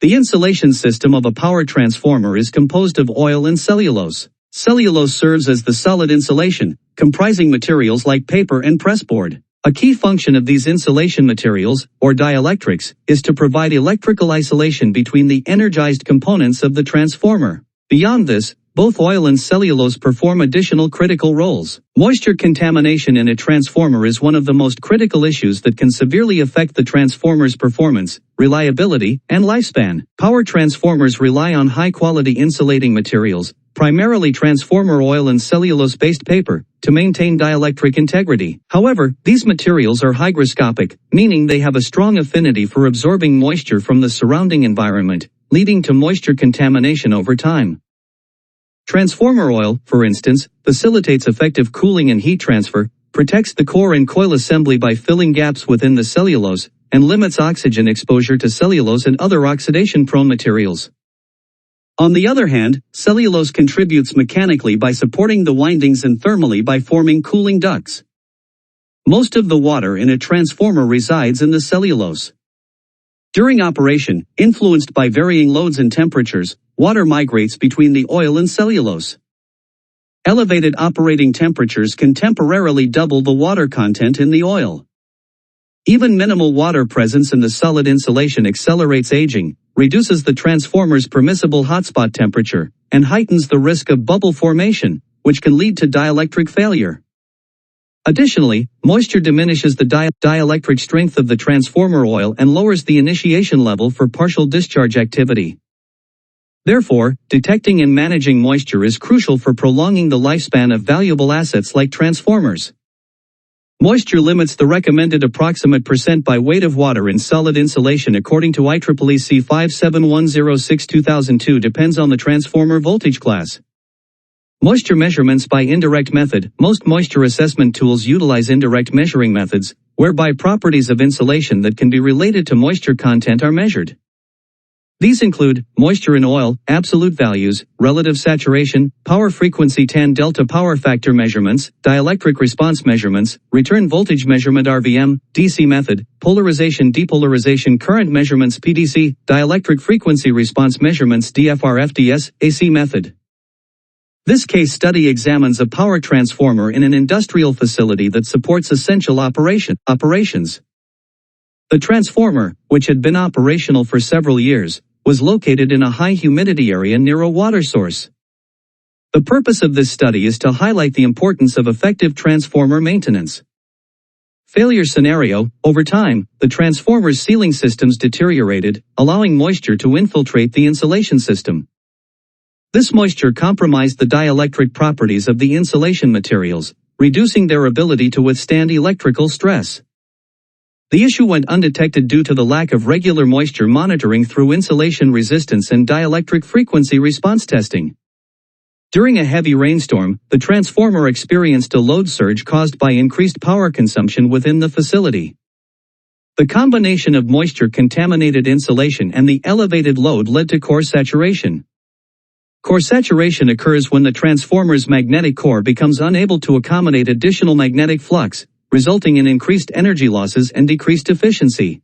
The insulation system of a power transformer is composed of oil and cellulose. Cellulose serves as the solid insulation, comprising materials like paper and pressboard. A key function of these insulation materials, or dielectrics, is to provide electrical isolation between the energized components of the transformer. Beyond this, both oil and cellulose perform additional critical roles. Moisture contamination in a transformer is one of the most critical issues that can severely affect the transformer's performance, reliability, and lifespan. Power transformers rely on high-quality insulating materials, primarily transformer oil and cellulose-based paper, to maintain dielectric integrity. However, these materials are hygroscopic, meaning they have a strong affinity for absorbing moisture from the surrounding environment, leading to moisture contamination over time. Transformer oil, for instance, facilitates effective cooling and heat transfer, protects the core and coil assembly by filling gaps within the cellulose, and limits oxygen exposure to cellulose and other oxidation-prone materials. On the other hand, cellulose contributes mechanically by supporting the windings and thermally by forming cooling ducts. Most of the water in a transformer resides in the cellulose. During operation, influenced by varying loads and temperatures, water migrates between the oil and cellulose. Elevated operating temperatures can temporarily double the water content in the oil. Even minimal water presence in the solid insulation accelerates aging, reduces the transformer's permissible hotspot temperature, and heightens the risk of bubble formation, which can lead to dielectric failure. Additionally, moisture diminishes the dielectric strength of the transformer oil and lowers the initiation level for partial discharge activity. Therefore, detecting and managing moisture is crucial for prolonging the lifespan of valuable assets like transformers. Moisture limits the recommended approximate percent by weight of water in solid insulation according to IEEE 57106-2002 depends on the transformer voltage class. Moisture measurements by indirect method. Most moisture assessment tools utilize indirect measuring methods, whereby properties of insulation that can be related to moisture content are measured. These include moisture in oil, absolute values, relative saturation, power frequency tan delta power factor measurements, dielectric response measurements, return voltage measurement RVM, DC method, polarization depolarization current measurements PDC, dielectric frequency response measurements DFR-FDS, AC method. This case study examines a power transformer in an industrial facility that supports essential operations. The transformer, which had been operational for several years, was located in a high humidity area near a water source. The purpose of this study is to highlight the importance of effective transformer maintenance. Failure scenario: over time, the transformer's sealing systems deteriorated, allowing moisture to infiltrate the insulation system. This moisture compromised the dielectric properties of the insulation materials, reducing their ability to withstand electrical stress. The issue went undetected due to the lack of regular moisture monitoring through insulation resistance and dielectric frequency response testing. During a heavy rainstorm, the transformer experienced a load surge caused by increased power consumption within the facility. The combination of moisture-contaminated insulation and the elevated load led to core saturation. Core saturation occurs when the transformer's magnetic core becomes unable to accommodate additional magnetic flux, resulting in increased energy losses and decreased efficiency.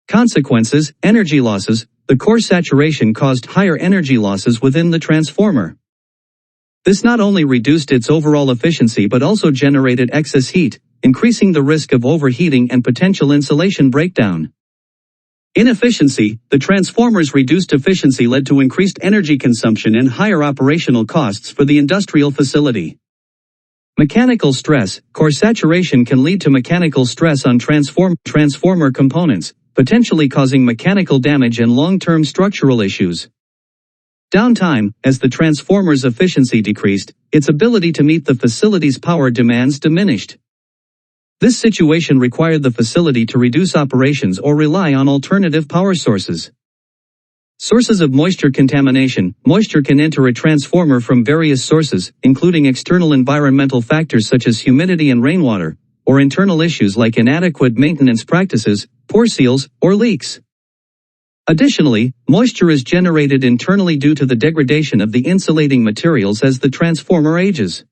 Consequences: energy losses. The core saturation caused higher energy losses within the transformer. This not only reduced its overall efficiency but also generated excess heat, increasing the risk of overheating and potential insulation breakdown. Inefficiency: the transformer's reduced efficiency led to increased energy consumption and higher operational costs for the industrial facility. Mechanical stress: core saturation can lead to mechanical stress on transformer components, potentially causing mechanical damage and long-term structural issues. Downtime: as the transformer's efficiency decreased, its ability to meet the facility's power demands diminished. This situation required the facility to reduce operations or rely on alternative power sources. Sources of moisture contamination: moisture can enter a transformer from various sources, including external environmental factors such as humidity and rainwater, or internal issues like inadequate maintenance practices, pore seals, or leaks. Additionally, moisture is generated internally due to the degradation of the insulating materials as the transformer ages.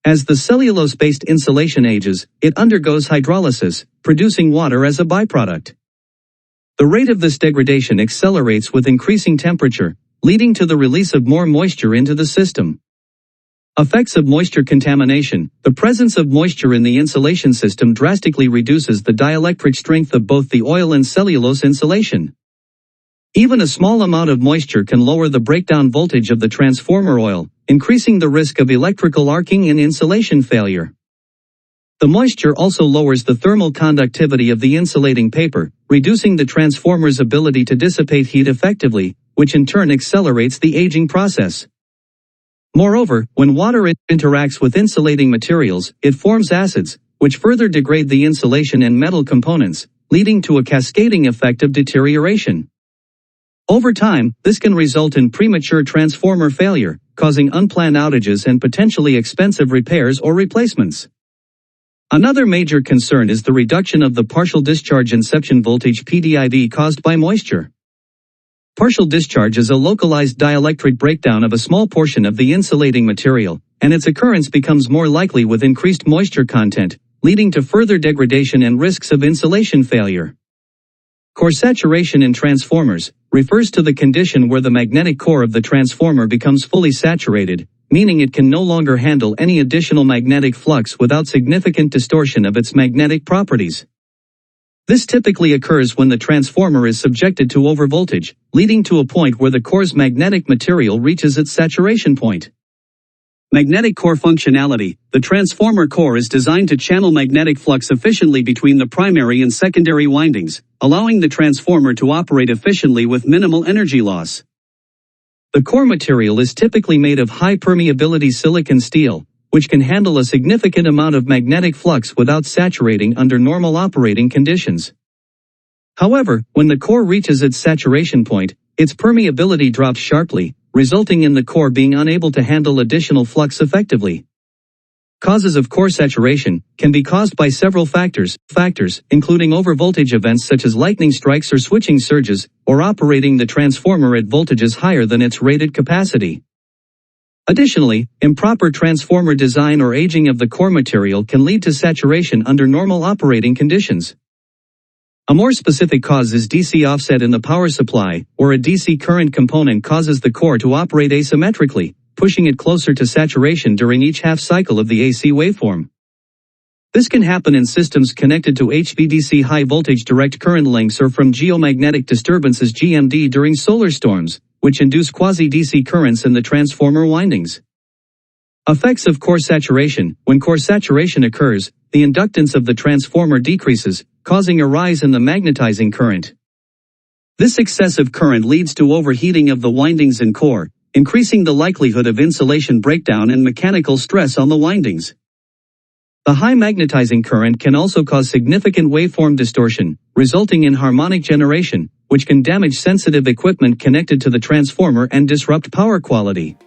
As the cellulose-based insulation ages, it undergoes hydrolysis, producing water as a byproduct. The rate of this degradation accelerates with increasing temperature, leading to the release of more moisture into the system. Effects of moisture contamination. The presence of moisture in the insulation system drastically reduces the dielectric strength of both the oil and cellulose insulation. Even a small amount of moisture can lower the breakdown voltage of the transformer oil, increasing the risk of electrical arcing and insulation failure. The moisture also lowers the thermal conductivity of the insulating paper, reducing the transformer's ability to dissipate heat effectively, which in turn accelerates the aging process. Moreover, when water interacts with insulating materials, it forms acids, which further degrade the insulation and metal components, leading to a cascading effect of deterioration. Over time, this can result in premature transformer failure, causing unplanned outages and potentially expensive repairs or replacements. Another major concern is the reduction of the partial discharge inception voltage (PDIV) caused by moisture. Partial discharge is a localized dielectric breakdown of a small portion of the insulating material, and its occurrence becomes more likely with increased moisture content, leading to further degradation and risks of insulation failure. Core saturation in transformers refers to the condition where the magnetic core of the transformer becomes fully saturated, meaning it can no longer handle any additional magnetic flux without significant distortion of its magnetic properties. This typically occurs when the transformer is subjected to overvoltage, leading to a point where the core's magnetic material reaches its saturation point. Magnetic core functionality. The transformer core is designed to channel magnetic flux efficiently between the primary and secondary windings, allowing the transformer to operate efficiently with minimal energy loss. The core material is typically made of high permeability silicon steel, which can handle a significant amount of magnetic flux without saturating under normal operating conditions. However, when the core reaches its saturation point, its permeability drops sharply, resulting in the core being unable to handle additional flux effectively. Causes of core saturation can be caused by several factors including overvoltage events such as lightning strikes or switching surges, or operating the transformer at voltages higher than its rated capacity. Additionally, improper transformer design or aging of the core material can lead to saturation under normal operating conditions. A more specific cause is DC offset in the power supply, where a DC current component causes the core to operate asymmetrically, pushing it closer to saturation during each half cycle of the AC waveform. This can happen in systems connected to HVDC high voltage direct current links or from geomagnetic disturbances (GMD) during solar storms, which induce quasi-DC currents in the transformer windings. Effects of core saturation. When core saturation occurs, the inductance of the transformer decreases, causing a rise in the magnetizing current. This excessive current leads to overheating of the windings and core, increasing the likelihood of insulation breakdown and mechanical stress on the windings. The high magnetizing current can also cause significant waveform distortion, resulting in harmonic generation, which can damage sensitive equipment connected to the transformer and disrupt power quality.